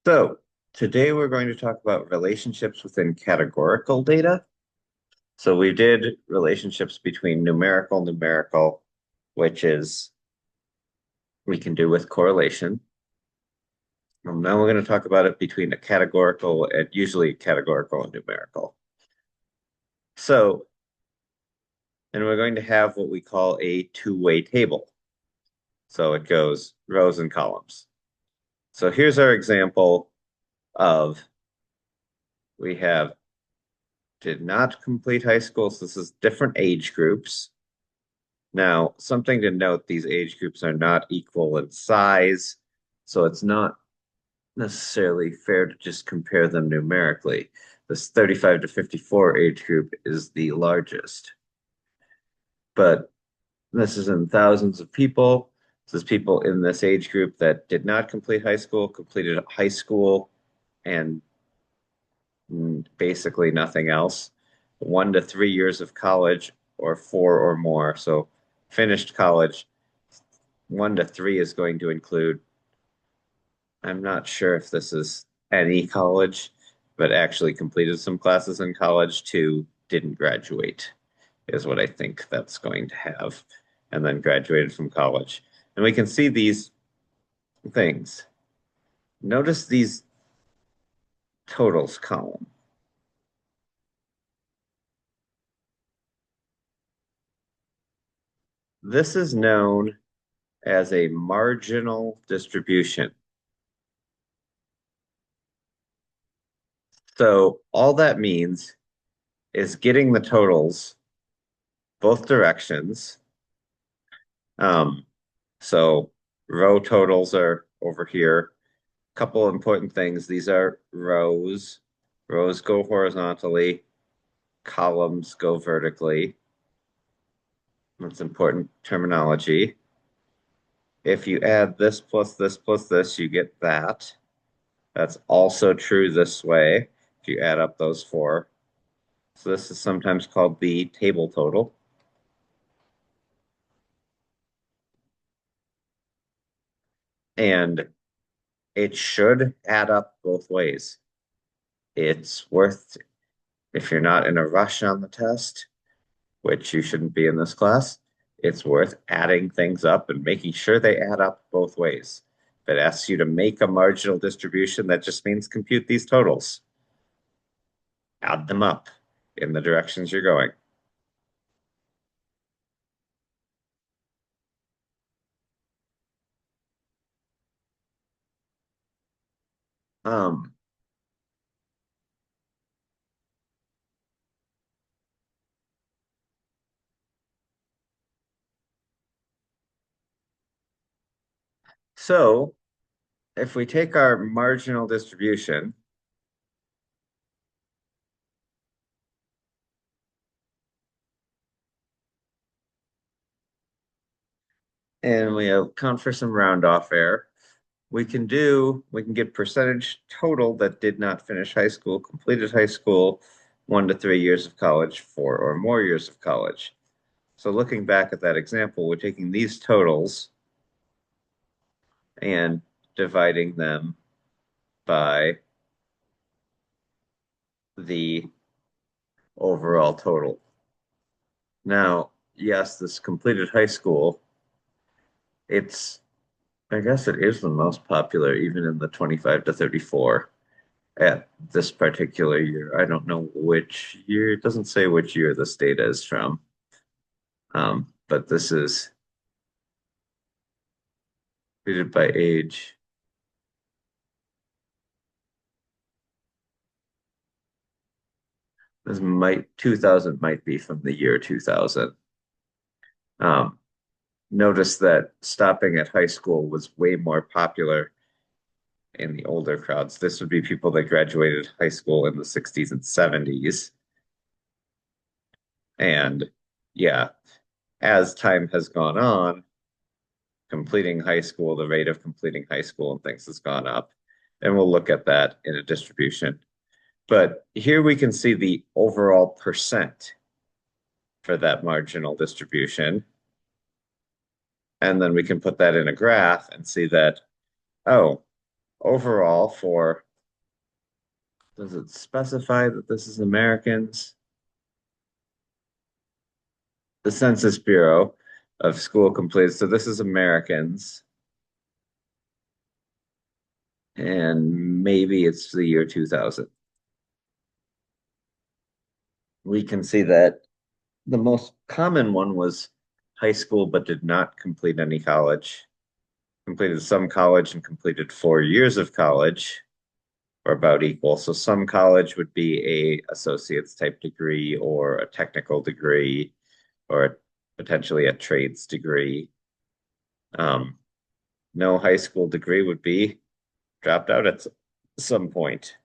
So today we're going to talk about relationships within categorical data. So we did relationships between numerical, which is we can do with correlation. Now we're going to talk about it between a categorical and usually categorical and numerical. So, and we're going to have what we call a two-way table. So it goes rows and columns. So here's our example of we have did not complete high school. So this is different age groups. Now, something to note, these age groups are not equal in size, so it's not necessarily fair to just compare them numerically. This 35 to 54 age group is the largest, but this is in thousands of people. This is people in this age group that did not complete high school, completed high school, and basically nothing else. 1 to 3 years of college or four or more. So finished college, 1 to 3 is going to include, I'm not sure if this is any college, but actually completed some classes in college. Two didn't graduate, is what I think that's going to have, and then graduated from college. And we can see these things. Notice these totals column. This is known as a marginal distribution. So all that means is getting the totals both directions. Um, so row totals are over here. Couple important things. These are rows. Rows go horizontally, columns go vertically. That's important terminology. If you add this plus this, you get that. That's also true this way if you add up those four. So this is sometimes called the table total. And it should add up both ways. It's worth, if you're not in a rush on the test, which you shouldn't be in this class, it's worth adding things up and making sure they add up both ways. If it asks you to make a marginal distribution, that just means compute these totals. Add them up in the directions you're going. Um, so if we take our marginal distribution and we account for some round off error, we can get percentage total that did not finish high school, completed high school, 1 to 3 years of college, 4 or more years of college. So looking back at that example, we're taking these totals and dividing them by the overall total. Now, yes, this completed high school, it's, I guess it is the most popular, even in the 25 to 34 at this particular year. I don't know which year, it doesn't say which year this data is from. But this is treated by age. This might 2000 might be from the year 2000. Um, Notice that stopping at high school was way more popular in the older crowds. This would be people that graduated high school in the 60s and 70s. And yeah, as time has gone on, completing high school, the rate of completing high school and things has gone up. And we'll look at that in a distribution. But here we can see the overall percent for that marginal distribution. And then we can put that in a graph and see that, oh, overall for, does it specify that this is Americans? The Census Bureau of school completed. So this is Americans, and maybe it's the year 2000. We can see that the most common one was high school, but did not complete any college. Completed some college and completed 4 years of college, or about equal. So some college would be a associate's type degree or a technical degree or potentially a trades degree. Um, no high school degree would be dropped out at some point.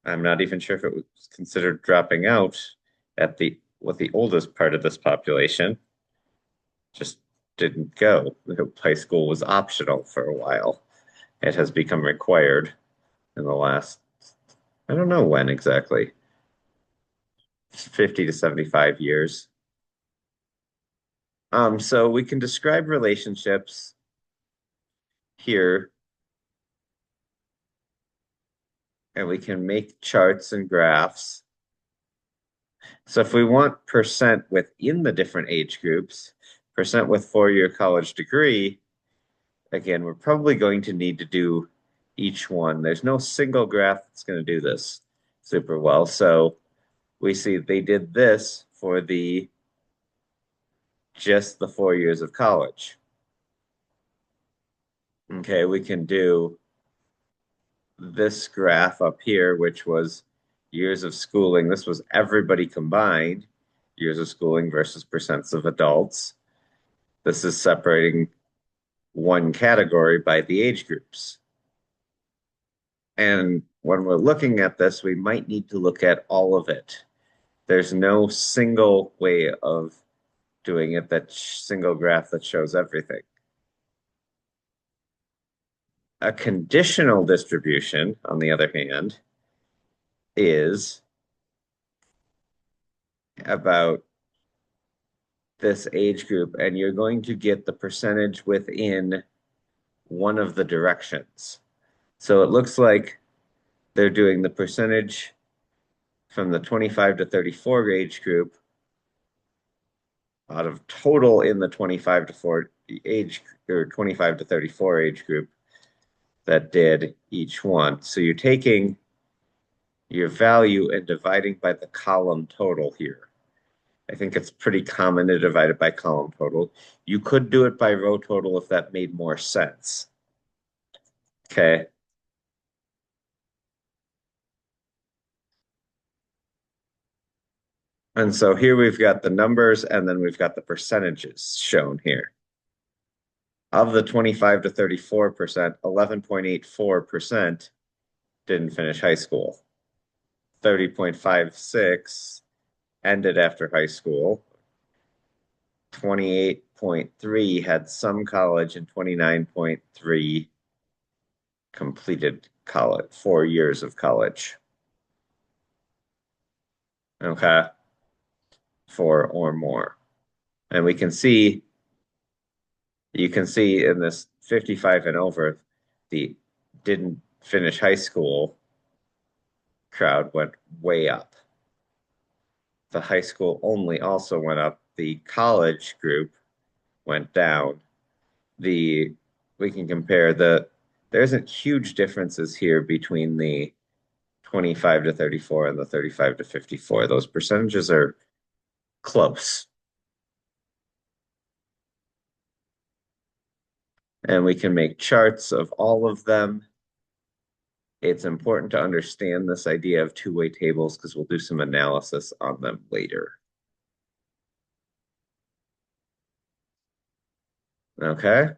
I'm not even sure if it was considered dropping out at the with the oldest part of this population. Just didn't go. High school was optional for a while. It has become required in the last, I don't know when exactly, 50 to 75 years. So we can describe relationships here, and we can make charts and graphs. So if we want percent within the different age groups, percent with 4 year college degree, again, we're probably going to need to do each one. There's no single graph that's going to do this super well. So we see they did this for the just the 4 years of college. Okay, we can do this graph up here, which was years of schooling. This was everybody combined, years of schooling versus percents of adults. This is separating one category by the age groups. And when we're looking at this, we might need to look at all of it. There's no single way of doing it, that single graph that shows everything. A conditional distribution, on the other hand, is about this age group, and you're going to get the percentage within one of the directions. So it looks like they're doing the percentage from the 25 to 34 age group out of total in the 25 to 40 age or 25 to 34 age group that did each one. So you're taking your value and dividing by the column total here. I think it's pretty common to divide it by column total. You could do it by row total if that made more sense. Okay. And so here we've got the numbers and then we've got the percentages shown here. Of the 25 to 34%, 11.84% didn't finish high school. 30.56 ended after high school. 28.3 had some college, and 29.3 completed college, 4 years of college. Okay, four or more. And we can see, you can see in this 55 and over, the didn't finish high school crowd went way up. The high school only also went up. The college group went down. We can compare there isn't huge differences here between the 25 to 34 and the 35 to 54. Those percentages are close. And we can make charts of all of them. It's important to understand this idea of two-way tables because we'll do some analysis on them later. Okay.